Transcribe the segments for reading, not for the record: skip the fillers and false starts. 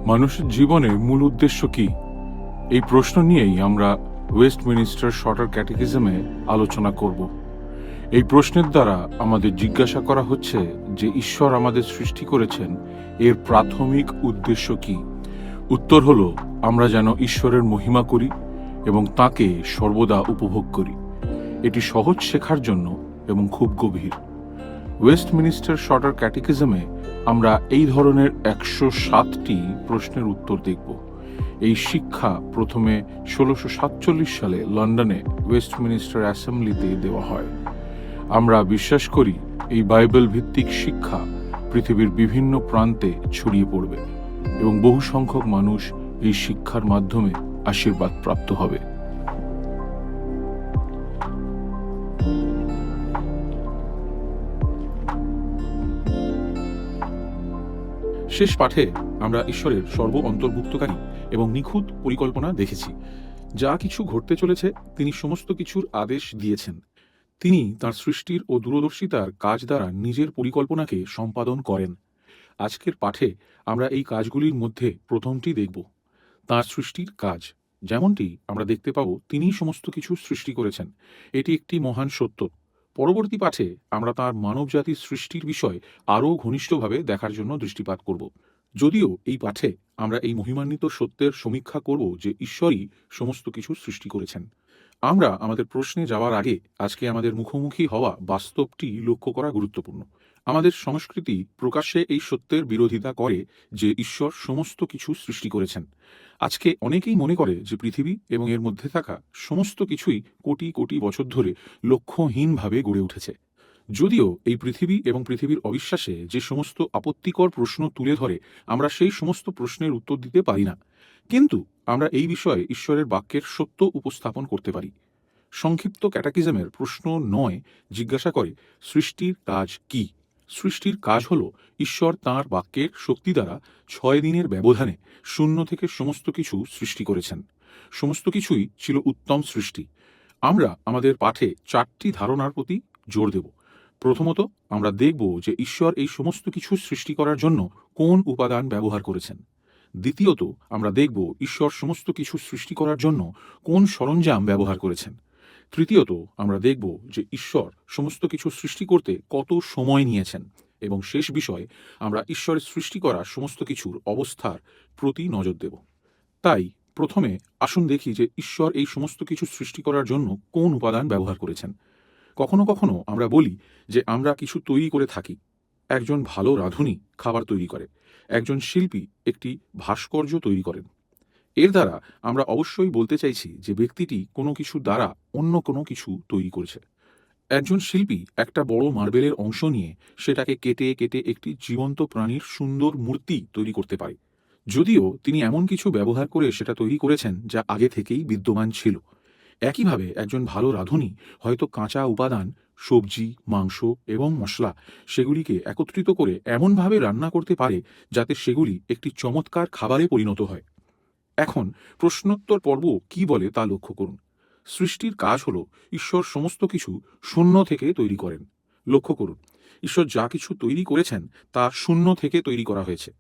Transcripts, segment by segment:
মানুষের জীবনের মূল উদ্দেশ্য কি? এই প্রশ্ন নিয়েই আমরা ওয়েস্টমিনিস্টার শর্টার ক্যাটেকিজমে আলোচনা করব। এই প্রশ্নের দ্বারা আমাদের জিজ্ঞাসা করা হচ্ছে যে ঈশ্বর আমাদের সৃষ্টি করেছেন, এর প্রাথমিক উদ্দেশ্য কি? উত্তর হলো, আমরা যেন ঈশ্বরের মহিমা করি এবং তাকে সর্বদা উপভোগ করি। এটি সহজ শেখার জন্য এবং খুব গভীর। ওয়েস্টমিনিস্টার শর্টার ক্যাটেকিজমে আমরা এই ধরনের 107টি প্রশ্নের উত্তর দেখব। এই শিক্ষা প্রথমে 1647 সালে লন্ডনে ওয়েস্টমিনিস্টার অ্যাসেম্বলিতে দেওয়া হয়। আমরা বিশ্বাস করি এই বাইবেল ভিত্তিক শিক্ষা পৃথিবীর বিভিন্ন প্রান্তে ছড়িয়ে পড়বে এবং বহু সংখ্যক মানুষ এই শিক্ষার মাধ্যমে আশীর্বাদ প্রাপ্ত হবে। শেষ পাঠে আমরা ঈশ্বরের সর্ব অন্তর্ভুক্তকারী এবং নিখুঁত পরিকল্পনা দেখেছি। যা কিছু ঘটতে চলেছে তিনি সমস্ত কিছুর আদেশ দিয়েছেন। তিনি তার সৃষ্টির ও দূরদর্শিতার কাজ দ্বারা নিজের পরিকল্পনাকে সম্পাদন করেন। আজকের পাঠে আমরা এই কাজগুলির মধ্যে প্রথমটি দেখব, তাঁর সৃষ্টির কাজ। যেমনটি আমরা দেখতে পাব তিনিই সমস্ত কিছু সৃষ্টি করেছেন, এটি একটি মহান সত্য। পরবর্তী পাঠে আমরা তাঁর মানবজাতির সৃষ্টির বিষয় আরও ঘনিষ্ঠভাবে দেখার জন্য দৃষ্টিপাত করব। যদিও এই পাঠে আমরা এই মহিমান্বিত সত্যের সমীক্ষা করব যে ঈশ্বরই সমস্ত কিছু সৃষ্টি করেছেন। আমরা আমাদের প্রশ্নে যাওয়ার আগে আজকে আমাদের মুখোমুখি হওয়া বাস্তবটি লক্ষ্য করা গুরুত্বপূর্ণ। আমাদের সংস্কৃতি প্রকাশ্যে এই সত্যের বিরোধিতা করে যে ঈশ্বর সমস্ত কিছু সৃষ্টি করেছেন। আজকে অনেকেই মনে করে যে পৃথিবী এবং এর মধ্যে থাকা সমস্ত কিছুই কোটি কোটি বছর ধরে লক্ষ্যহীনভাবে গড়ে উঠেছে। যদিও এই পৃথিবী এবং পৃথিবীর অবিশ্বাসে যে সমস্ত আপত্তিকর প্রশ্ন তুলে ধরে, আমরা সেই সমস্ত প্রশ্নের উত্তর দিতে পারি না, কিন্তু আমরা এই বিষয়ে ঈশ্বরের বাক্যের সত্য উপস্থাপন করতে পারি। সংক্ষিপ্ত ক্যাটাকিজমের প্রশ্ন 9 জিজ্ঞাসা করে, সৃষ্টির কাজ কি? সৃষ্টির কাজ হল ঈশ্বর তাঁর বাক্যের শক্তি দ্বারা 6 দিনের ব্যবধানে শূন্য থেকে সমস্ত কিছু সৃষ্টি করেছেন। সমস্ত কিছুই ছিল উত্তম সৃষ্টি। আমরা আমাদের পাঠে 4টি ধারণার প্রতি জোর দেব। প্রথমত, আমরা দেখব যে ঈশ্বর এই সমস্ত কিছু সৃষ্টি করার জন্য কোন উপাদান ব্যবহার করেছেন। দ্বিতীয়ত, আমরা দেখব ঈশ্বর সমস্ত কিছু সৃষ্টি করার জন্য কোন সরঞ্জাম ব্যবহার করেছেন। তৃতীয়ত, আমরা দেখব যে ঈশ্বর সমস্ত কিছু সৃষ্টি করতে কত সময় নিয়েছেন। এবং শেষ বিষয়, আমরা ঈশ্বরের সৃষ্টি করা সমস্ত কিছুর অবস্থার প্রতি নজর দেব। তাই প্রথমে আসুন দেখি যে ঈশ্বর এই সমস্ত কিছু সৃষ্টি করার জন্য কোন উপাদান ব্যবহার করেছেন। কখনো কখনো আমরা বলি যে আমরা কিছু তৈরি করে থাকি। একজন ভালো রাঁধুনি খাবার তৈরি করে, একজন শিল্পী একটি ভাস্কর্য তৈরি করেন। এর দ্বারা আমরা অবশ্যই বলতে চাইছি যে ব্যক্তিটি কোনো কিছু দ্বারা অন্য কোনো কিছু তৈরি করেছে। একজন শিল্পী একটা বড় মার্বেলের অংশ নিয়ে সেটাকে কেটে কেটে একটি জীবন্ত প্রাণীর সুন্দর মূর্তি তৈরি করতে পারে, যদিও তিনি এমন কিছু ব্যবহার করে সেটা তৈরি করেছেন যা আগে থেকেই বিদ্যমান ছিল। একইভাবে একজন ভালো রাঁধুনি হয়তো কাঁচা উপাদান, সবজি, মাংস এবং মশলা, সেগুলিকে একত্রিত করে এমনভাবে রান্না করতে পারে যাতে সেগুলি একটি চমৎকার খাবারে পরিণত হয়। এখন প্রশ্নোত্তর পর্ব কি বলে তা লক্ষ্য করুন। সৃষ্টির কাজ হল ঈশ্বর সমস্ত কিছু শূন্য থেকে তৈরি করেন। লক্ষ্য করুন, ঈশ্বর যা কিছু তৈরি করেছেন তা শূন্য থেকে তৈরি করা হয়েছে।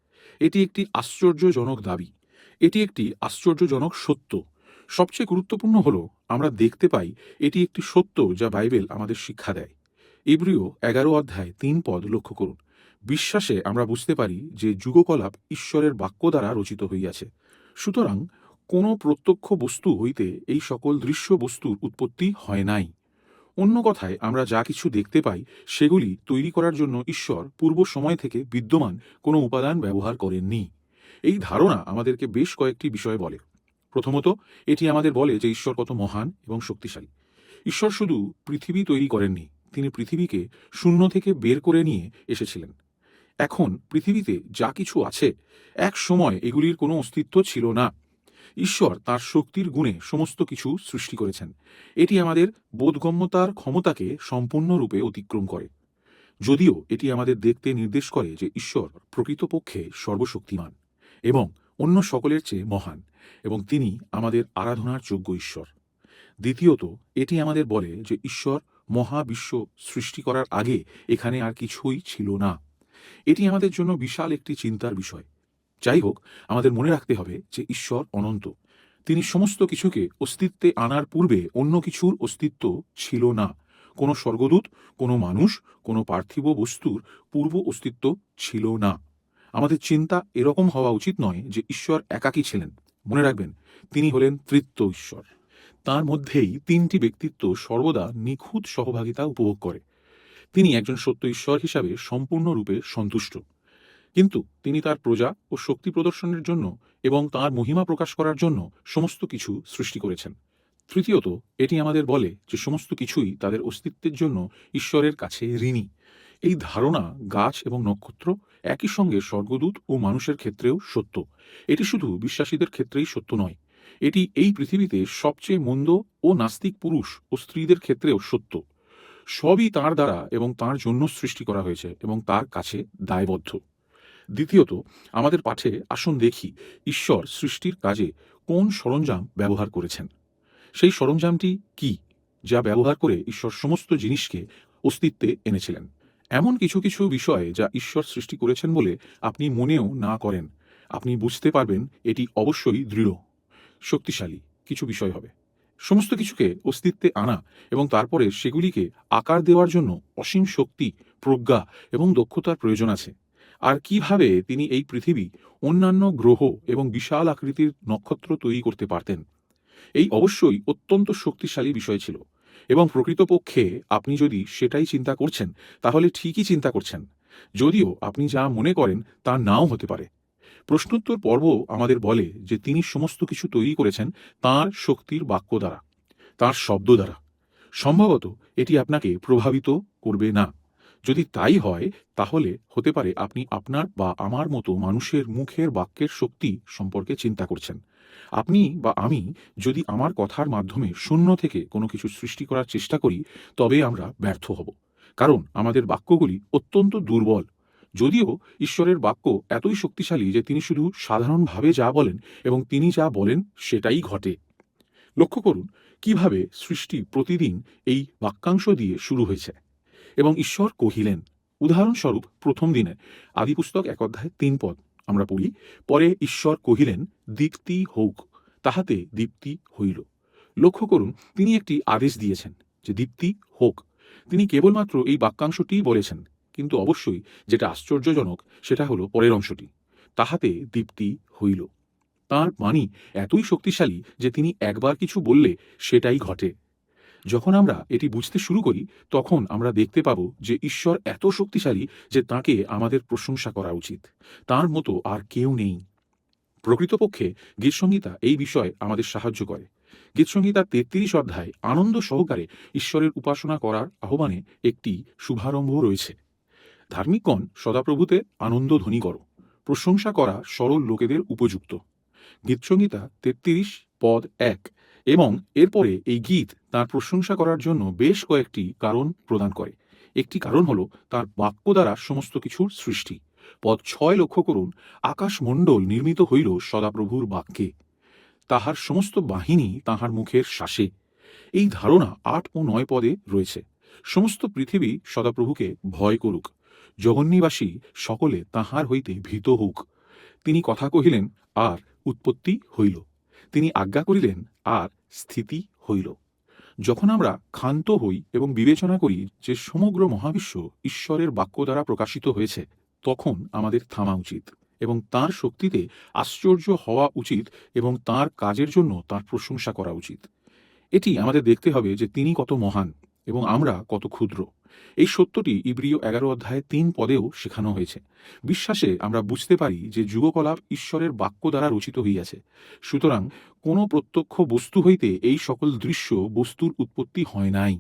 এটি একটি আশ্চর্যজনক দাবি, এটি একটি আশ্চর্যজনক সত্য। সবচেয়ে গুরুত্বপূর্ণ হল আমরা দেখতে পাই এটি একটি সত্য যা বাইবেল আমাদের শিক্ষা দেয়। ইব্রিয় 11 অধ্যায় 3 পদ লক্ষ্য করুন। বিশ্বাসে আমরা বুঝতে পারি যে যুগকলাপ ঈশ্বরের বাক্য দ্বারা রচিত হইয়াছে। সুতরাং কোনো প্রত্যক্ষ বস্তু হইতে এই সকল দৃশ্য বস্তুর উৎপত্তি হয় নাই। অন্য কথায়, আমরা যা কিছু দেখতে পাই সেগুলি তৈরি করার জন্য ঈশ্বর পূর্ব সময় থেকে বিদ্যমান কোনো উপাদান ব্যবহার করেননি। এই ধারণা আমাদেরকে বেশ কয়েকটি বিষয় বলে। প্রথমত, এটি আমাদের বলে যে ঈশ্বর কত মহান এবং শক্তিশালী। ঈশ্বর শুধু পৃথিবী তৈরি করেননি, তিনি পৃথিবীকে শূন্য থেকে বের করে নিয়ে এসেছিলেন। এখন পৃথিবীতে যা কিছু আছে, এক সময় এগুলির কোনো অস্তিত্ব ছিল না। ঈশ্বর তার শক্তির গুণে সমস্ত কিছু সৃষ্টি করেছেন। এটি আমাদের বোধগম্যতার ক্ষমতাকে সম্পূর্ণরূপে অতিক্রম করে। যদিও এটি আমাদের দেখতে নির্দেশ করে যে ঈশ্বর প্রকৃতপক্ষে সর্বশক্তিমান এবং অন্য সকলের চেয়ে মহান, এবং তিনি আমাদের আরাধনার যোগ্য ঈশ্বর। দ্বিতীয়ত, এটি আমাদের বলে যে ঈশ্বর মহাবিশ্ব সৃষ্টি করার আগে এখানে আর কিছুই ছিল না। এটি আমাদের জন্য বিশাল একটি চিন্তার বিষয়। যাই হোক, আমাদের মনে রাখতে হবে যে ঈশ্বর অনন্ত। তিনি সমস্ত কিছুকে অস্তিত্বে আনার পূর্বে অন্য কিছুর অস্তিত্ব ছিল না। কোনো স্বর্গদূত, কোনো মানুষ, কোনো পার্থিব বস্তুর পূর্ব অস্তিত্ব ছিল না। আমাদের চিন্তা এরকম হওয়া উচিত নয় যে ঈশ্বর একাকী ছিলেন। মনে রাখবেন, তিনি হলেন তৃতীয় ঈশ্বর। তার মধ্যেই তিনটি ব্যক্তিত্ব সর্বদা নিখুঁত সহভাগিতা উপভোগ করে। তিনি একজন সত্য ঈশ্বর হিসাবে সম্পূর্ণরূপে সন্তুষ্ট, কিন্তু তিনি তার প্রজা ও শক্তি প্রদর্শনের জন্য এবং তার মহিমা প্রকাশ করার জন্য সমস্ত কিছু সৃষ্টি করেছেন। তৃতীয়ত, এটি আমাদের বলে যে সমস্ত কিছুই তাদের অস্তিত্বের জন্য ঈশ্বরের কাছে ঋণী। এই ধারণা গাছ এবং নক্ষত্র, একই সঙ্গে স্বর্গদূত ও মানুষের ক্ষেত্রেও সত্য। এটি শুধু বিশ্বাসীদের ক্ষেত্রেই সত্য নয়, এটি এই পৃথিবীতে সবচেয়ে মন্দ ও নাস্তিক পুরুষ ও স্ত্রীদের ক্ষেত্রেও সত্য। সবই তাঁর দ্বারা এবং তাঁর জন্য সৃষ্টি করা হয়েছে এবং তার কাছে দায়বদ্ধ। দ্বিতীয়ত, আমাদের পাঠে আসুন দেখি ঈশ্বর সৃষ্টির কাজে কোন সরঞ্জাম ব্যবহার করেছেন। সেই সরঞ্জামটি কি, যা ব্যবহার করে ঈশ্বর সমস্ত জিনিসকে অস্তিত্বে এনেছিলেন? এমন কিছু কিছু বিষয় যা ঈশ্বর সৃষ্টি করেছেন বলে আপনি মনেও না করেন, আপনি বুঝতে পারবেন এটি অবশ্যই দৃঢ়, শক্তিশালী কিছু বিষয় হবে। সমস্ত কিছুকে অস্তিত্বে আনা এবং তারপরে সেগুলিকে আকার দেওয়ার জন্য অসীম শক্তি, প্রজ্ঞা এবং দক্ষতার প্রয়োজন আছে। আর কিভাবে তিনি এই পৃথিবী, অন্যান্য গ্রহ এবং বিশাল আকৃতির নক্ষত্র তৈরি করতে পারতেন, এই অবশ্যই অত্যন্ত শক্তিশালী বিষয় ছিল। এবং প্রকৃতপক্ষে আপনি যদি সেটাই চিন্তা করছেন, তাহলে ঠিকই চিন্তা করছেন, যদিও আপনি যা মনে করেন তা নাও হতে পারে। প্রশ্নোত্তর পর্ব আমাদের বলে যে তিনি সমস্ত কিছু তৈরি করেছেন তাঁর শক্তির বাক্য দ্বারা, তাঁর শব্দ দ্বারা। সম্ভবত এটি আপনাকে প্রভাবিত করবে না। যদি তাই হয়, তাহলে হতে পারে আপনি আপনার বা আমার মতো মানুষের মুখের বাক্যের শক্তি সম্পর্কে চিন্তা করছেন। আপনি বা আমি যদি আমার কথার মাধ্যমে শূন্য থেকে কোনো কিছু সৃষ্টি করার চেষ্টা করি, তবে আমরা ব্যর্থ হব, কারণ আমাদের বাক্যগুলি অত্যন্ত দুর্বল। যদিও ঈশ্বরের বাক্য এতই শক্তিশালী যে তিনি শুধু সাধারণভাবে যা বলেন এবং তিনি যা বলেন সেটাই ঘটে। লক্ষ্য করুন কিভাবে সৃষ্টি প্রতিদিন এই বাক্যাংশ দিয়ে শুরু হয়েছে। এবং ঈশ্বর কহিলেন। উদাহরণস্বরূপ প্রথম দিনে আদিপুস্তক 1 অধ্যায় 3 পদ আমরা পড়ি, পরে ঈশ্বর কহিলেন, দীপ্তি হোক, তাহাতে দীপ্তি হইল। লক্ষ্য করুন, তিনি একটি আদেশ দিয়েছেন যে দীপ্তি হোক। তিনি কেবলমাত্র এই বাক্যাংশটিই বলেছেন, কিন্তু অবশ্যই যেটা আশ্চর্যজনক সেটা হলো পরের অংশটি, তাহাতে দীপ্তি হইল। তাঁর বাণী এতই শক্তিশালী যে তিনি একবার কিছু বললে সেটাই ঘটে। যখন আমরা এটি বুঝতে শুরু করি, তখন আমরা দেখতে পাব যে ঈশ্বর এত শক্তিশালী যে তাঁকে আমাদের প্রশংসা করা উচিত। তাঁর মতো আর কেউ নেই। প্রকৃতপক্ষে গীতসংহিতা এই বিষয়ে আমাদের সাহায্য করে। গীতসংহিতার 33 অধ্যায় আনন্দ সহকারে ঈশ্বরের উপাসনা করার আহ্বানে একটি শুভারম্ভ রয়েছে। ধার্মিকগণ সদাপ্রভুতে আনন্দ ধ্বনি করো, প্রশংসা করা সরল লোকেদের উপযুক্ত। গীতসংহিতা 33 পদ 1। এবং এরপরে এই গীত তার প্রশংসা করার জন্য বেশ কয়েকটি কারণ প্রদান করে। একটি কারণ হলো তার বাক্য দ্বারা সমস্ত কিছুর সৃষ্টি। পদ 6 লক্ষ্য করুন, আকাশমণ্ডল নির্মিত হইল সদাপ্রভুর বাক্যে, তাহার সমস্ত বাহিনী তাহার মুখের শ্বাসে। এই ধারণা 8 ও 9 পদে রয়েছে। সমস্ত পৃথিবী সদাপ্রভুকে ভয় করুক, জগন্নিবাসী সকলে তাহার হইতে ভীত হোক। তিনি কথা কহিলেন, আর উৎপত্তি হইল। তিনি আজ্ঞা করিলেন, আর স্থিতি হইল। যখন আমরা ক্ষান্ত হই এবং বিবেচনা করি যে সমগ্র মহাবিশ্ব ঈশ্বরের বাক্য দ্বারা প্রকাশিত হয়েছে, তখন আমাদের থামা উচিত এবং তাঁর শক্তিতে আশ্চর্য হওয়া উচিত এবং তাঁর কাজের জন্য তাঁর প্রশংসা করা উচিত। এটি আমাদের দেখতে হবে যে তিনি কত মহান এবং আমরা কত ক্ষুদ্র। এই সত্যটি ইব্রিয় 11 অধ্যায় 3 পদেও শেখানো হয়েছে। বিশ্বাসে আমরা বুঝতে পারি যে যুগকলাপ ঈশ্বরের বাক্য দ্বারা রচিত হইয়াছে। সুতরাং কোনো প্রত্যক্ষ বস্তু হইতে এই সকল দৃশ্য বস্তুর উৎপত্তি হয় নাই।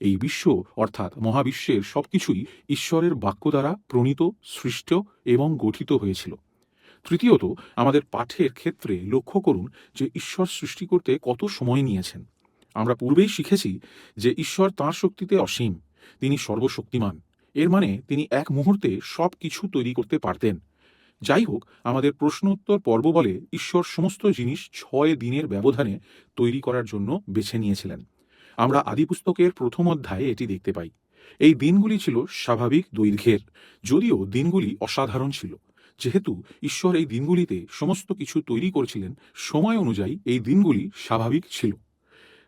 এই বিশ্ব অর্থাৎ মহাবিশ্বের সবকিছুই ঈশ্বরের বাক্য দ্বারা প্রণীত, সৃষ্ট এবং গঠিত হয়েছিল। তৃতীয়ত, আমাদের পাঠের ক্ষেত্রে লক্ষ্য করুন যে ঈশ্বর সৃষ্টি করতে কত সময় নিয়েছেন। আমরা পূর্বেই শিখেছি যে ঈশ্বর তাঁর শক্তিতে অসীম, তিনি সর্বশক্তিমান। এর মানে তিনি এক মুহূর্তে সব কিছু তৈরি করতে পারতেন। যাই হোক, আমাদের প্রশ্ন উত্তর পর্ব বলে ঈশ্বর সমস্ত জিনিস 6 দিনের ব্যবধানে তৈরি করার জন্য বেছে নিয়েছিলেন। আমরা আদিপুস্তকের প্রথম অধ্যায়ে এটি দেখতে পাই। এই দিনগুলি ছিল স্বাভাবিক দৈর্ঘ্যের, যদিও দিনগুলি অসাধারণ ছিল। যেহেতু ঈশ্বর এই দিনগুলিতে সমস্ত কিছু তৈরি করেছিলেন, সময় অনুযায়ী এই দিনগুলি স্বাভাবিক ছিল।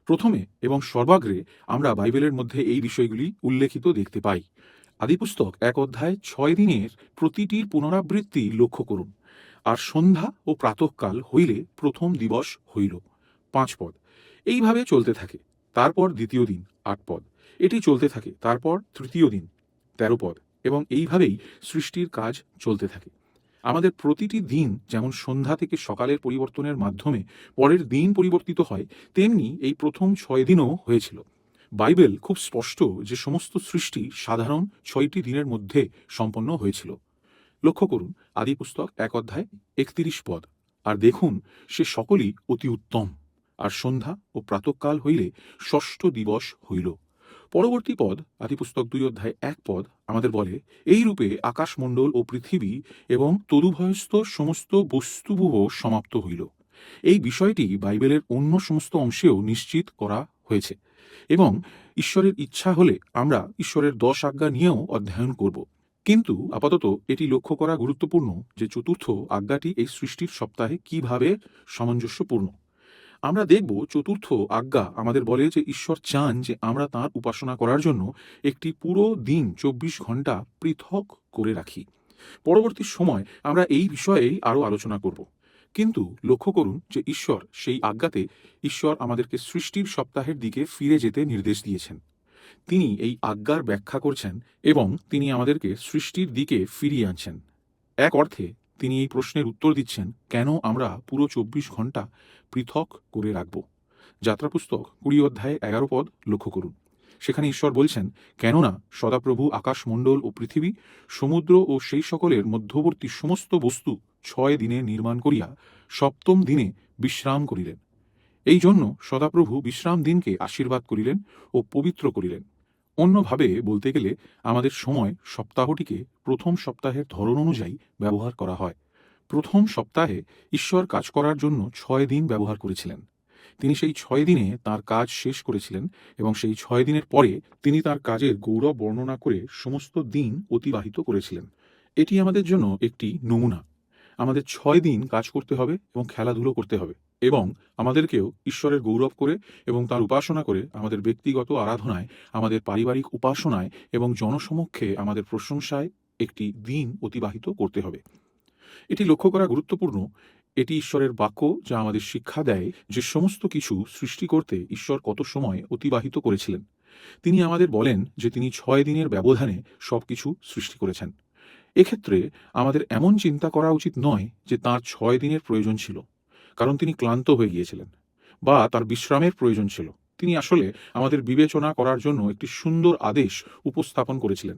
প্রথমে এবং সর্বাগ্রে আমরা বাইবেলের মধ্যে এই বিষয়গুলি উল্লেখিত দেখতে পাই। আদিপুস্তক 1 অধ্যায় 6 দিনের প্রতিটির পুনরাবৃত্তি লক্ষ্য করুন। আর সন্ধ্যা ও প্রাতঃকাল হইলে প্রথম দিবস হইল, 5 পদ। এইভাবে চলতে থাকে। তারপর দ্বিতীয় দিন, 8 পদ। এটি চলতে থাকে। তারপর তৃতীয় দিন, 13 পদ। এবং এইভাবেই সৃষ্টির কাজ চলতে থাকে। আমাদের প্রতিটি দিন যেমন সন্ধ্যা থেকে সকালের পরিবর্তনের মাধ্যমে পরের দিন পরিবর্তিত হয়, তেমনি এই প্রথম 6 দিনও হয়েছিল। বাইবেল খুব স্পষ্ট যে সমস্ত সৃষ্টি সাধারণ 6টি দিনের মধ্যে সম্পন্ন হয়েছিল। লক্ষ্য করুন আদিপুস্তক 1 অধ্যায় 31 পদ। আর দেখুন, সে সকলই অতি উত্তম। আর সন্ধ্যা ও প্রাতঃকাল হইলে ষষ্ঠ দিবস হইল। পরবর্তী পদ আদিপুস্তক 2 অধ্যায় 1 পদ আমাদের বলে, এই রূপে আকাশমণ্ডল ও পৃথিবী এবং তদুভয়স্থ সমস্ত বস্তুবুহ সমাপ্ত হইল। এই বিষয়টি বাইবেলের অন্য সমস্ত অংশেও নিশ্চিত করা হয়েছে এবং ঈশ্বরের ইচ্ছা হলে আমরা ঈশ্বরের 10 আজ্ঞা নিয়েও অধ্যয়ন করব। কিন্তু আপাতত এটি লক্ষ্য করা গুরুত্বপূর্ণ যে চতুর্থ আজ্ঞাটি এই সৃষ্টির সপ্তাহে কিভাবে সামঞ্জস্যপূর্ণ। আমরা দেখব চতুর্থ আজ্ঞা আমাদের বলে যে ঈশ্বর চান যে আমরা তাঁর উপাসনা করার জন্য একটি পুরো দিন 24 ঘন্টা পৃথক করে রাখি। পরবর্তী সময় আমরা এই বিষয়েই আরও আলোচনা করব। কিন্তু লক্ষ্য করুন যে সেই আজ্ঞাতে ঈশ্বর আমাদেরকে সৃষ্টির সপ্তাহের দিকে ফিরে যেতে নির্দেশ দিয়েছেন। তিনি এই আজ্ঞার ব্যাখ্যা করছেন এবং তিনি আমাদেরকে সৃষ্টির দিকে ফিরিয়ে আনছেন। এক অর্থে তিনি এই প্রশ্নের উত্তর দিচ্ছেন, কেন আমরা পুরো 24 ঘন্টা পৃথক করে রাখব। যাত্রাপুস্তক 20 অধ্যায় 11 পদ লক্ষ্য করুন। সেখানে ঈশ্বর বলছেন, কেননা সদাপ্রভু আকাশমণ্ডল ও পৃথিবী, সমুদ্র ও সেই সকলের মধ্যবর্তী সমস্ত বস্তু 6 দিনে নির্মাণ করিয়া সপ্তম দিনে বিশ্রাম করিলেন। এই জন্য সদাপ্রভু বিশ্রাম দিনকে আশীর্বাদ করিলেন ও পবিত্র করিলেন। অন্যভাবে বলতে গেলে আমাদের সময় সপ্তাহটিকে প্রথম সপ্তাহের ধরন অনুযায়ী ব্যবহার করা হয়। প্রথম সপ্তাহে ঈশ্বর কাজ করার জন্য 6 দিন ব্যবহার করেছিলেন। তিনি সেই 6 দিনে তাঁর কাজ শেষ করেছিলেন এবং সেই 6 দিনের পরে তিনি তাঁর কাজের গৌরব বর্ণনা করে সমস্ত দিন অতিবাহিত করেছিলেন। এটি আমাদের জন্য একটি নমুনা। আমাদের 6 দিন কাজ করতে হবে এবং খেলাধুলো করতে হবে এবং আমাদেরকেও ঈশ্বরের গৌরব করে এবং তার উপাসনা করে আমাদের ব্যক্তিগত আরাধনায়, আমাদের পারিবারিক উপাসনায় এবং জনসমক্ষে আমাদের প্রশংসায় একটি দিন অতিবাহিত করতে হবে। এটি লক্ষ্য করা গুরুত্বপূর্ণ। এটি ঈশ্বরের বাক্য যা আমাদের শিক্ষা দেয় যে সমস্ত কিছু সৃষ্টি করতে ঈশ্বর কত সময় অতিবাহিত করেছিলেন। তিনি আমাদের বলেন যে তিনি 6 দিনের ব্যবধানে সবকিছু সৃষ্টি করেছেন। এক্ষেত্রে আমাদের এমন চিন্তা করা উচিত নয় যে তাঁর 6 দিনের প্রয়োজন ছিল কারণ তিনি ক্লান্ত হয়ে গিয়েছিলেন, বা তার বিশ্রামের প্রয়োজন ছিল। তিনি আসলে আমাদের বিবেচনা করার জন্য একটি সুন্দর আদেশ উপস্থাপন করেছিলেন।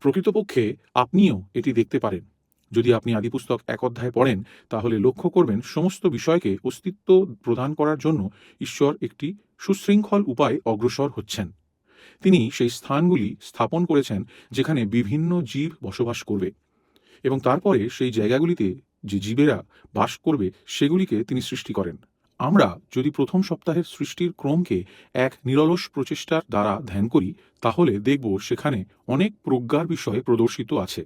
প্রকৃতপক্ষে আপনিও এটি দেখতে পারেন। যদি আপনি আদিপুস্তক 1 অধ্যায় পড়েন, তাহলে লক্ষ্য করবেন সমস্ত বিষয়কে অস্তিত্ব প্রদান করার জন্য ঈশ্বর একটি সুশৃঙ্খল উপায়ে অগ্রসর হচ্ছেন। তিনি সেই স্থানগুলি স্থাপন করেছেন যেখানে বিভিন্ন জীব বসবাস করবে এবং তারপরে সেই জায়গাগুলিতে যে জীবেরা বাস করবে সেগুলিকে তিনি সৃষ্টি করেন। আমরা যদি প্রথম সপ্তাহের সৃষ্টির ক্রমকে এক নিরলস প্রচেষ্টার দ্বারা ধ্যান করি, তাহলে দেখব সেখানে অনেক প্রজ্ঞার বিষয় প্রদর্শিত আছে।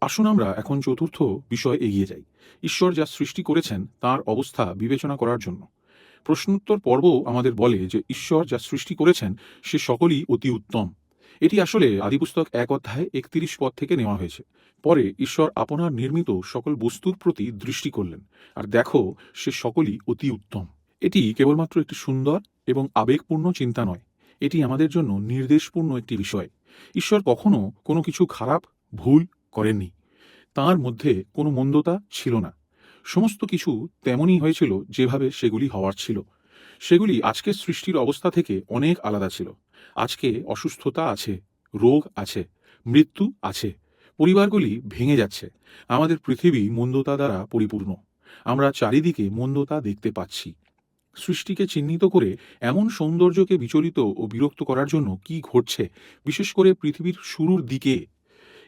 আসুন আমরা এখন চতুর্থ বিষয়ে এগিয়ে যাই। ঈশ্বর যা সৃষ্টি করেছেন তার অবস্থা বিবেচনা করার জন্য। প্রশ্নোত্তর পর্ব আমাদের বলে যে ঈশ্বর যা সৃষ্টি করেছেন সে সকলই অতি উত্তম। এটি আসলে আদিপুস্তক 1 অধ্যায় 31 পদ থেকে নেওয়া হয়েছে। পরে ঈশ্বর আপনার নির্মিত সকল বস্তুর প্রতি দৃষ্টি করলেন, আর দেখো সে সকলই অতি উত্তম। এটি কেবলমাত্র একটি সুন্দর এবং আবেগপূর্ণ চিন্তা নয়, এটি আমাদের জন্য নির্দেশপূর্ণ একটি বিষয়। ঈশ্বর কখনো কোনো কিছু খারাপ, ভুল করেননি। তাঁর মধ্যে কোনো মন্দতা ছিল না। সমস্ত কিছু তেমনই হয়েছিল যেভাবে সেগুলি হওয়ার ছিল। সেগুলি আজকের সৃষ্টির অবস্থা থেকে অনেক আলাদা ছিল। আজকে অসুস্থতা আছে, রোগ আছে, মৃত্যু আছে, পরিবারগুলি ভেঙে যাচ্ছে। আমাদের পৃথিবী মন্দতা দ্বারা পরিপূর্ণ। আমরা চারিদিকে মন্দতা দেখতে পাচ্ছি। সৃষ্টিকে চিহ্নিত করে এমন সৌন্দর্যকে বিচলিত ও বিরক্ত করার জন্য কি ঘটছে, বিশেষ করে পৃথিবীর শুরুর দিকে?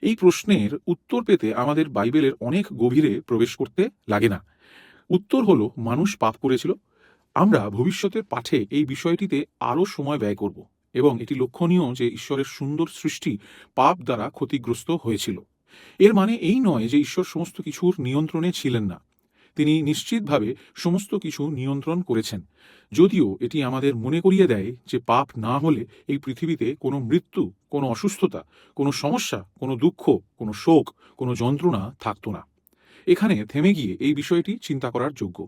এই প্রশ্নের উত্তর পেতে আমাদের বাইবেলের অনেক গভীরে প্রবেশ করতে লাগে না। উত্তর হলো, মানুষ পাপ করেছিল। আমরা ভবিষ্যতের পাঠে এই বিষয়টিতে আরও সময় ব্যয় করব এবং এটি লক্ষণীয় যে ঈশ্বরের সুন্দর সৃষ্টি পাপ দ্বারা ক্ষতিগ্রস্ত হয়েছিল। এর মানে এই নয় যে ঈশ্বর সমস্ত কিছুর নিয়ন্ত্রণে ছিলেন না। তিনি নিশ্চিতভাবে সমস্ত কিছু নিয়ন্ত্রণ করেছেন, যদিও এটি আমাদের মনে করিয়ে দেয় যে পাপ না হলে এই পৃথিবীতে কোনো মৃত্যু, কোনো অসুস্থতা, কোনো সমস্যা, কোনো দুঃখ, কোনো শোক, কোনো যন্ত্রণা থাকতো না। এখানে থেমে গিয়ে এই বিষয়টি চিন্তা করার যোগ্য।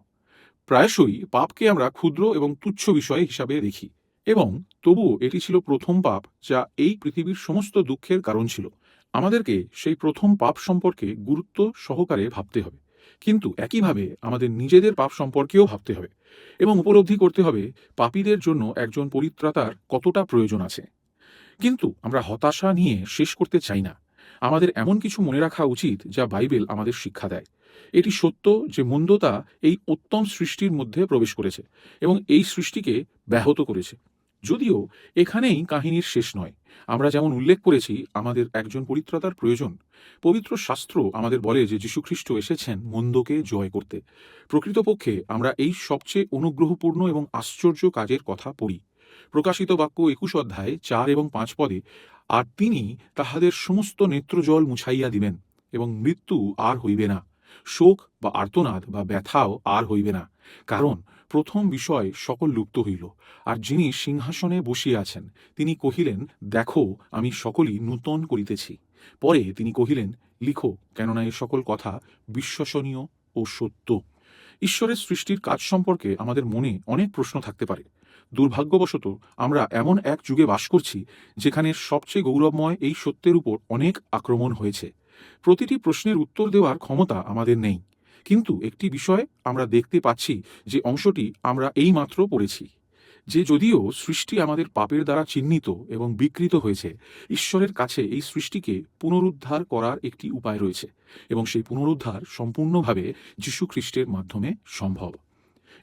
প্রায়শই পাপকে আমরা ক্ষুদ্র এবং তুচ্ছ বিষয় হিসাবে দেখি, এবং তবুও এটি ছিল প্রথম পাপ যা এই পৃথিবীর সমস্ত দুঃখের কারণ ছিল। আমাদেরকে সেই প্রথম পাপ সম্পর্কে গুরুত্ব সহকারে ভাবতে হবে, কিন্তু একইভাবে আমাদের নিজেদের পাপ সম্পর্কেও ভাবতে হবে এবং উপলব্ধি করতে হবে পাপীদের জন্য একজন পরিত্রাতার কতটা প্রয়োজন আছে। কিন্তু আমরা হতাশা নিয়ে শেষ করতে চাই না। আমাদের এমন কিছু মনে রাখা উচিত যা বাইবেল আমাদের শিক্ষা দেয়। এটি সত্য যে মন্দতা এই উত্তম সৃষ্টির মধ্যে প্রবেশ করেছে এবং এই সৃষ্টিকে ব্যাহত করেছে। যদিও এখানেই কাহিনীর শেষ নয়। আমরা যেমন উল্লেখ করেছি, আমাদের একজন পরিত্রাতার প্রয়োজন। পবিত্র শাস্ত্র আমাদের বলে যে যীশুখ্রিস্ট এসেছেন মন্দকে জয় করতে। প্রকৃতপক্ষে আমরা এই সবচেয়ে অনুগ্রহপূর্ণ এবং আশ্চর্য কাজের কথা পড়ি। প্রকাশিত বাক্য 21 অধ্যায় 4 এবং 5 পদে, আর তিনি তাহাদের সমস্ত নেত্রজল মুছাইয়া দিবেন এবং মৃত্যু আর হইবে না, শোক বা আর্তনাদ বা ব্যথাও আর হইবে না, কারণ প্রথম বিষয় সকল লুপ্ত হইল। আর যিনি সিংহাসনে বসিয়া আছেন তিনি কহিলেন, দেখো আমি সকলই নূতন করিতেছি। পরে তিনি কহিলেন, লিখো, কেননা এ সকল কথা বিশ্বসনীয় ও সত্য। ঈশ্বরের সৃষ্টির কাজ সম্পর্কে আমাদের মনে অনেক প্রশ্ন থাকতে পারে। দুর্ভাগ্যবশত আমরা এমন এক যুগে বাস করছি যেখানে সবচেয়ে গৌরবময় এই সত্যের উপর অনেক আক্রমণ হয়েছে। প্রতিটি প্রশ্নের উত্তর দেওয়ার ক্ষমতা আমাদের নেই, কিন্তু একটি বিষয় আমরা দেখতে পাচ্ছি যে অংশটি আমরা এইমাত্র পড়েছি, যে যদিও সৃষ্টি আমাদের পাপের দ্বারা চিহ্নিত এবং বিকৃত হয়েছে, ঈশ্বরের কাছে এই সৃষ্টিকে পুনরুদ্ধার করার একটি উপায় রয়েছে, এবং সেই পুনরুদ্ধার সম্পূর্ণভাবে যীশু খ্রিস্টের মাধ্যমে সম্ভব।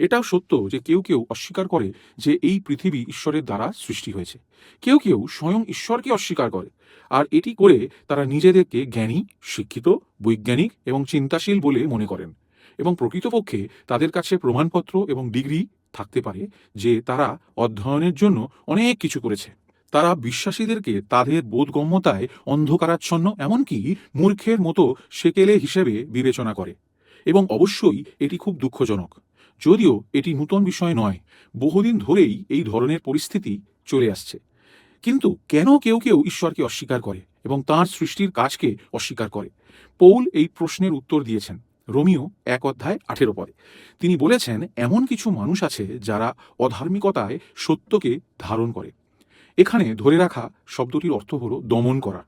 এটাও সত্য যে কেউ কেউ অস্বীকার করে যে এই পৃথিবী ঈশ্বরের দ্বারা সৃষ্টি হয়েছে। কেউ কেউ স্বয়ং ঈশ্বরকে অস্বীকার করে, আর এটি করে তারা নিজেদেরকে জ্ঞানী, শিক্ষিত, বৈজ্ঞানিক এবং চিন্তাশীল বলে মনে করেন, এবং প্রকৃতপক্ষে তাদের কাছে প্রমাণপত্র এবং ডিগ্রি থাকতে পারে যে তারা অধ্যয়নের জন্য অনেক কিছু করেছে। তারা বিশ্বাসীদেরকে তাদের বোধগম্যতায় অন্ধকারাচ্ছন্ন, এমনকি মূর্খের মতো সেকেলে হিসেবে বিবেচনা করে, এবং অবশ্যই এটি খুব দুঃখজনক। যদিও এটি নূতন বিষয় নয়, বহুদিন ধরেই এই ধরনের পরিস্থিতি চলে আসছে। কিন্তু কেন কেউ কেউ ঈশ্বরকে অস্বীকার করে এবং তাঁর সৃষ্টির কাজকে অস্বীকার করে? পৌল এই প্রশ্নের উত্তর দিয়েছেন রোমীয় 1 অধ্যায় 18 পদে। তিনি বলেছেন, এমন কিছু মানুষ আছে যারা অধার্মিকতায় সত্যকে ধারণ করে। এখানে ধরে রাখা শব্দটির অর্থ হলো দমন করা,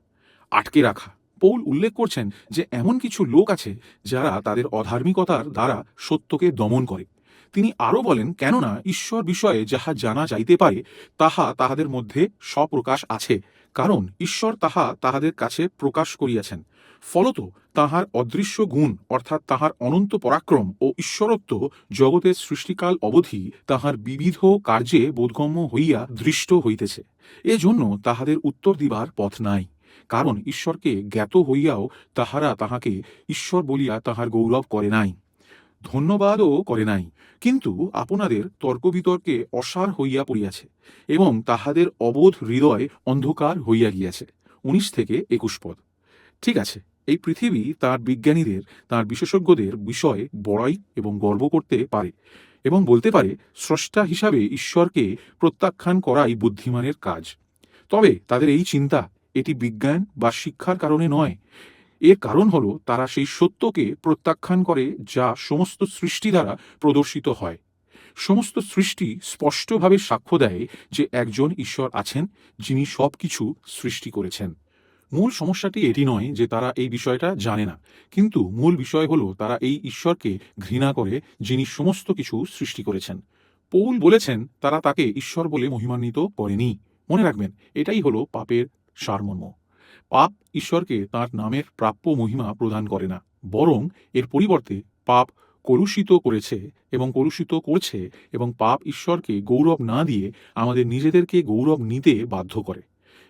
আটকে রাখা। পৌল উল্লেখ করছেন যে এমন কিছু লোক আছে যারা তাদের অধার্মিকতার দ্বারা সত্যকে দমন করে। তিনি আরও বলেন, কেননা ঈশ্বর বিষয়ে যাহা জানা যাইতে পারে তাহা তাহাদের মধ্যে স্বপ্রকাশ আছে, কারণ ঈশ্বর তাহা তাহাদের কাছে প্রকাশ করিয়াছেন। ফলত তাহার অদৃশ্য গুণ, অর্থাৎ তাহার অনন্ত পরাক্রম ও ঈশ্বরত্ব জগতের সৃষ্টিকাল অবধি তাহার বিবিধ কার্যে বোধগম্য হইয়া দৃষ্ট হইতেছে। এজন্য তাহাদের উত্তর দিবার পথ নাই, কারণ ঈশ্বরকে জ্ঞাত হইয়াও তাহারা তাহাকে ঈশ্বর বলিয়া তাহার গৌরব করে নাই, ধন্যবাদও করে নাই, কিন্তু আপনাদের তর্ক বিতর্কে অসার হইয়া পড়িয়াছে এবং তাহাদের অবোধ হৃদয় অন্ধকার হইয়া গিয়াছে। 19 থেকে 21 পদ। ঠিক আছে, এই পৃথিবী তার বিজ্ঞানীদের, তার বিশেষজ্ঞদের বিষয়ে বড়াই এবং গর্ব করতে পারে এবং বলতে পারে স্রষ্টা হিসাবে ঈশ্বরকে প্রত্যাখ্যান করাই বুদ্ধিমানের কাজ। তবে তাদের এই চিন্তা এটি বিজ্ঞান বা শিক্ষার কারণে নয়। এর কারণ হলো তারা সেই সত্যকে প্রত্যাখ্যান করে যা সমস্ত সৃষ্টি দ্বারা প্রদর্শিত হয়। সমস্ত সৃষ্টি স্পষ্টভাবে সাক্ষ্য দেয় যে একজন ঈশ্বর আছেন যিনি সব কিছু সৃষ্টি করেছেন। মূল সমস্যাটি এটি নয় যে তারা এই বিষয়টা জানে না, কিন্তু মূল বিষয় হলো তারা এই ঈশ্বরকে ঘৃণা করে যিনি সমস্ত কিছু সৃষ্টি করেছেন। পৌল বলেছেন তারা তাকে ঈশ্বর বলে মহিমান্বিত করেনি। মনে রাখবেন, এটাই হলো পাপের সারমর্ম। পাপ ঈশ্বরকে তাঁর নামের প্রাপ্য মহিমা প্রদান করে না, বরং এর পরিবর্তে পাপ কলুষিত করেছে এবং কলুষিত করছে, এবং পাপ ঈশ্বরকে গৌরব না দিয়ে আমাদের নিজেদেরকে গৌরব নিতে বাধ্য করে।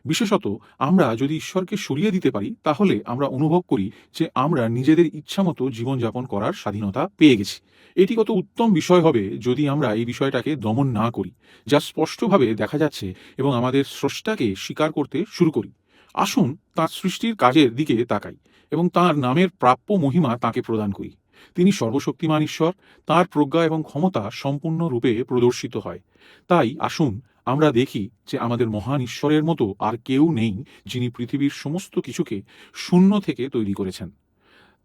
বিশেষত আমরা যদি ঈশ্বরকে সরিয়ে দিতে পারি, তাহলে আমরা অনুভব করি যে আমরা নিজেদের ইচ্ছামতো জীবনযাপন করার স্বাধীনতা পেয়ে গেছি। এটি কত উত্তম বিষয় হবে যদি আমরা এই বিষয়টাকে দমন না করি, যা স্পষ্টভাবে দেখা যাচ্ছে, এবং আমাদের স্রষ্টাকে স্বীকার করতে শুরু করি। আসুন তাঁর সৃষ্টির কাজের দিকে তাকাই এবং তাঁর নামের প্রাপ্য মহিমা তাঁকে প্রদান করি। তিনি সর্বশক্তিমান ঈশ্বর, তাঁর প্রজ্ঞা এবং ক্ষমতা সম্পূর্ণরূপে প্রদর্শিত হয়। তাই আসুন আমরা দেখি যে আমাদের মহান ঈশ্বরের মতো আর কেউ নেই, যিনি পৃথিবীর সমস্ত কিছুকে শূন্য থেকে তৈরি করেছেন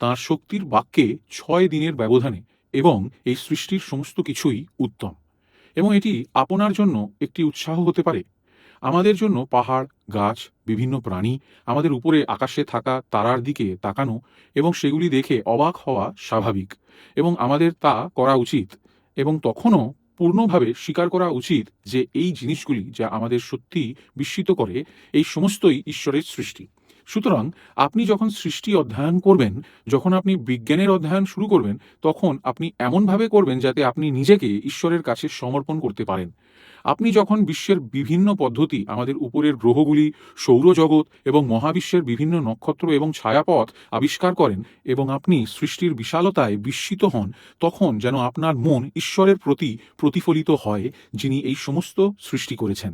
তাঁর শক্তির বাক্যে ৬ দিনের ব্যবধানে, এবং এই সৃষ্টির সমস্ত কিছুই উত্তম। এবং এটি আপনার জন্য একটি উৎসাহ হতে পারে। আমাদের জন্য পাহাড়, গাছ, বিভিন্ন প্রাণী, আমাদের উপরে আকাশে থাকা তারার দিকে তাকানো এবং সেগুলি দেখে অবাক হওয়া স্বাভাবিক, এবং আমাদের তা করা উচিত। এবং তখনও পূর্ণভাবে স্বীকার করা উচিত যে এই জিনিসগুলি যা আমাদের সত্যিই বিস্মিত করে, এই সমস্তই ঈশ্বরের সৃষ্টি। সুতরাং আপনি যখন সৃষ্টি অধ্যয়ন করবেন, যখন আপনি বিজ্ঞানের অধ্যয়ন শুরু করবেন, তখন আপনি এমনভাবে করবেন যাতে আপনি নিজেকে ঈশ্বরের কাছে সমর্পণ করতে পারেন। আপনি যখন বিশ্বের বিভিন্ন পদ্ধতি, আমাদের উপরের গ্রহগুলি, সৌরজগৎ এবং মহাবিশ্বের বিভিন্ন নক্ষত্র এবং ছায়াপথ আবিষ্কার করেন এবং আপনি সৃষ্টির বিশালতায় বিস্মিত হন, তখন যেন আপনার মন ঈশ্বরের প্রতি প্রতিফলিত হয়, যিনি এই সমস্ত সৃষ্টি করেছেন।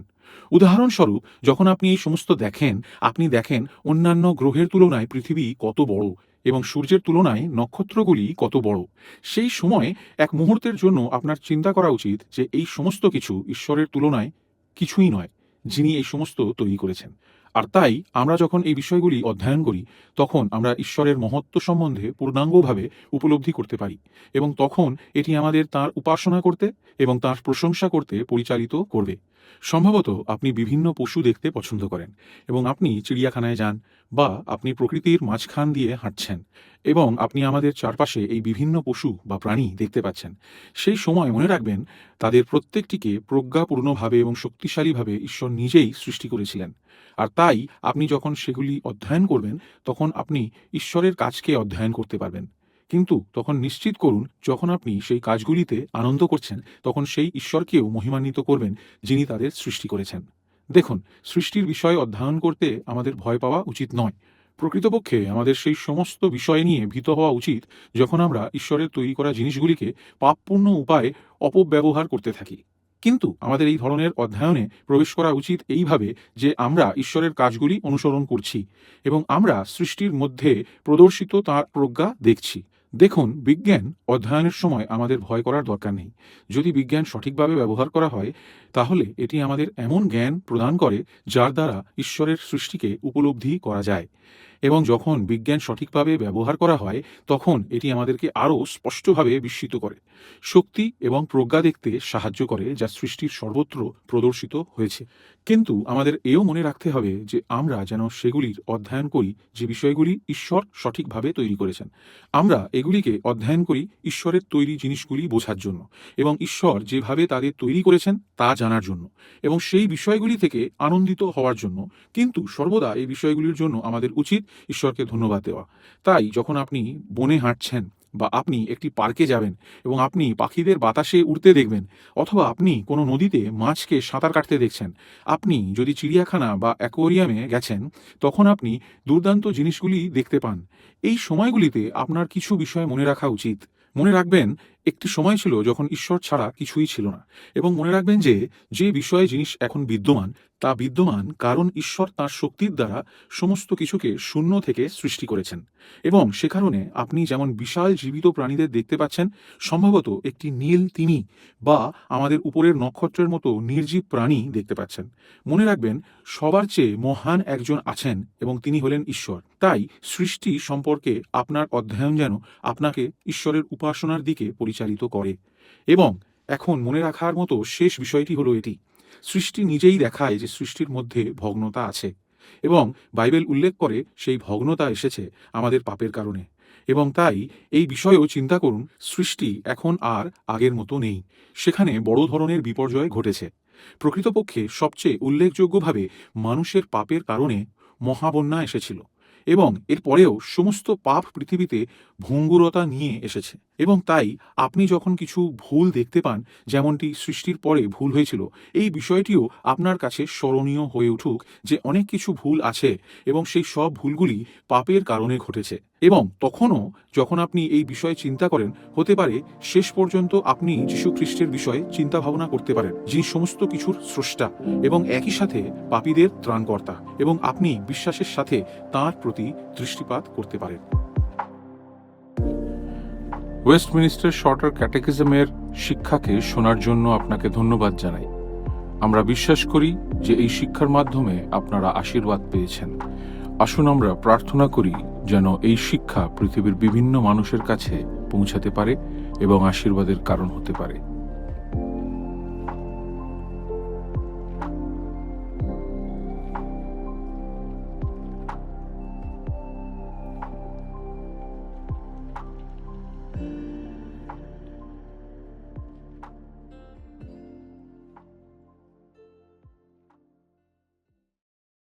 উদাহরণস্বরূপ, যখন আপনি এই সমস্ত দেখেন, আপনি দেখেন অন্যান্য গ্রহের তুলনায় পৃথিবী কত বড় এবং সূর্যের তুলনায় নক্ষত্রগুলি কত বড়। সেই সময় এক মুহূর্তের জন্য আপনার চিন্তা করা উচিত যে এই সমস্ত কিছু ঈশ্বরের তুলনায় কিছুই নয়, যিনি এই সমস্ত তৈরি করেছেন। আর তাই আমরা যখন এই বিষয়গুলি অধ্যয়ন করি, তখন আমরা ঈশ্বরের মহত্ব সম্বন্ধে পূর্ণাঙ্গভাবে উপলব্ধি করতে পারি, এবং তখন এটি আমাদের তাঁর উপাসনা করতে এবং তাঁর প্রশংসা করতে পরিচালিত করবে। সম্ভবত আপনি বিভিন্ন পশু দেখতে পছন্দ করেন, এবং আপনি চিড়িয়াখানায় যান, বা আপনি প্রকৃতির মাঝখান দিয়ে হাঁটছেন, এবং আপনি আমাদের চারপাশে এই বিভিন্ন পশু বা প্রাণী দেখতে পাচ্ছেন। সেই সময় মনে রাখবেন, তাদের প্রত্যেকটিকে প্রজ্ঞাপূর্ণভাবে এবং শক্তিশালীভাবে ঈশ্বর নিজেই সৃষ্টি করেছিলেন। আর তাই আপনি যখন সেগুলি অধ্যয়ন করবেন, তখন আপনি ঈশ্বরের কাজকে অধ্যয়ন করতে পারবেন। কিন্তু তখন নিশ্চিত করুন, যখন আপনি সেই কাজগুলিতে আনন্দ করছেন, তখন সেই ঈশ্বরকেও মহিমান্বিত করবেন, যিনি তাদের সৃষ্টি করেছেন। দেখুন, সৃষ্টির বিষয় অধ্যয়ন করতে আমাদের ভয় পাওয়া উচিত নয়। প্রকৃতপক্ষে আমাদের সেই সমস্ত বিষয় নিয়ে ভীত হওয়া উচিত, যখন আমরা ঈশ্বরের তৈরি করা জিনিসগুলিকে পাপপূর্ণ উপায়ে অপব্যবহার করতে থাকি। কিন্তু আমাদের এই ধরনের অধ্যয়নে প্রবেশ করা উচিত এইভাবে যে আমরা ঈশ্বরের কাজগুলি অনুসরণ করছি এবং আমরা সৃষ্টির মধ্যে প্রদর্শিত তাঁর প্রজ্ঞা দেখছি। দেখুন, বিজ্ঞান অধ্যয়নের সময় আমাদের ভয় করার দরকার নেই। যদি বিজ্ঞান সঠিকভাবে ব্যবহার করা হয়, তাহলে এটি আমাদের এমন জ্ঞান প্রদান করে যার দ্বারা ঈশ্বরের সৃষ্টিকে উপলব্ধি করা যায়। এবং যখন বিজ্ঞান সঠিকভাবে ব্যবহার করা হয়, তখন এটি আমাদেরকে আরও স্পষ্টভাবে বিস্মিত করে, শক্তি এবং প্রজ্ঞা দেখতে সাহায্য করে, যা সৃষ্টির সর্বত্র প্রদর্শিত হয়েছে। কিন্তু আমাদের এও মনে রাখতে হবে যে আমরা যেন সেগুলির অধ্যয়ন করি যে বিষয়গুলি ঈশ্বর সঠিকভাবে তৈরি করেছেন। আমরা এগুলিকে অধ্যয়ন করি ঈশ্বরের তৈরি জিনিসগুলি বোঝার জন্য, এবং ঈশ্বর যেভাবে তাদের তৈরি করেছেন তা জানার জন্য, এবং সেই বিষয়গুলি থেকে আনন্দিত হওয়ার জন্য। কিন্তু সর্বদা এই বিষয়গুলির জন্য আমাদের উচিত ঈশ্বরকে ধন্যবাদ দেওয়া। তাই যখন আপনি বনে হাঁটছেন, বা আপনি একটি পার্কে যাবেন এবং আপনি পাখিদের বাতাসে উড়তে দেখবেন, অথবা আপনি কোনো নদীতে মাছকে সাঁতার কাটতে দেখছেন, আপনি যদি চিড়িয়াখানা বা অ্যাকোয়ারিয়ামে গেছেন, তখন আপনি দুর্দান্ত জিনিসগুলি দেখতে পান। এই সময়গুলিতে আপনার কিছু বিষয় মনে রাখা উচিত। মনে রাখবেন, একটি সময় ছিল যখন ঈশ্বর ছাড়া কিছুই ছিল না, এবং মনে রাখবেন যে যে বিষয়ে জিনিস এখন বিদ্যমান, তা বিদ্যমান কারণ ঈশ্বর তাঁর শক্তির দ্বারা সমস্ত কিছুকে শূন্য থেকে সৃষ্টি করেছেন। এবং সে কারণে আপনি যেমন বিশাল জীবিত প্রাণীদের দেখতে পাচ্ছেন, সম্ভবত একটি নীল তিমি বা আমাদের উপরের নক্ষত্রের মতো নির্জীব প্রাণী দেখতে পাচ্ছেন। মনে রাখবেন, সবার চেয়ে মহান একজন আছেন, এবং তিনি হলেন ঈশ্বর। তাই সৃষ্টি সম্পর্কে আপনার অধ্যয়ন যেন আপনাকে ঈশ্বরের উপাসনার দিকে পরিচালিত করে। এবং এখন মনে রাখার মতো শেষ বিষয়টি হলো এটি: সৃষ্টি নিজেই দেখায় যে সৃষ্টির মধ্যে ভগ্নতা আছে, এবং বাইবেল উল্লেখ করে সেই ভগ্নতা এসেছে আমাদের পাপের কারণে। এবং তাই এই বিষয়েও চিন্তা করুন, সৃষ্টি এখন আর আগের মতো নেই, সেখানে বড় ধরনের বিপর্যয় ঘটেছে। প্রকৃতপক্ষে সবচেয়ে উল্লেখযোগ্যভাবে মানুষের পাপের কারণে মহাবন্যা এসেছিল, এবং এরপরেও সমস্ত পাপ পৃথিবীতে ভঙ্গুরতা নিয়ে এসেছে। এবং তাই আপনি যখন কিছু ভুল দেখতে পান, যেমনটি সৃষ্টির পরে ভুল হয়েছিল, এই বিষয়টিও আপনার কাছে স্মরণীয় হয়ে উঠুক যে অনেক কিছু ভুল আছে এবং সেই সব ভুলগুলি পাপের কারণে ঘটেছে। এবং তখনও যখন আপনি এই বিষয়ে চিন্তা করেন, হতে পারে শেষ পর্যন্ত আপনি যীশু খ্রিস্টের বিষয়ে চিন্তা ভাবনা করতে পারেন, যিনি সমস্ত কিছুর স্রষ্টা এবং একই সাথে পাপীদের ত্রাণকর্তা, এবং আপনি বিশ্বাসের সাথে তাঁর প্রতি দৃষ্টিপাত করতে পারেন। ওয়েস্টমিনিস্টার শর্টার ক্যাটেকিজমের শিক্ষাকে শোনার জন্য আপনাকে ধন্যবাদ জানাই। আমরা বিশ্বাস করি যে এই শিক্ষার মাধ্যমে আপনারা আশীর্বাদ পেয়েছেন। আসুন আমরা প্রার্থনা করি যেন এই শিক্ষা পৃথিবীর বিভিন্ন মানুষের কাছে পৌঁছাতে পারে এবং আশীর্বাদের কারণ হতে পারে।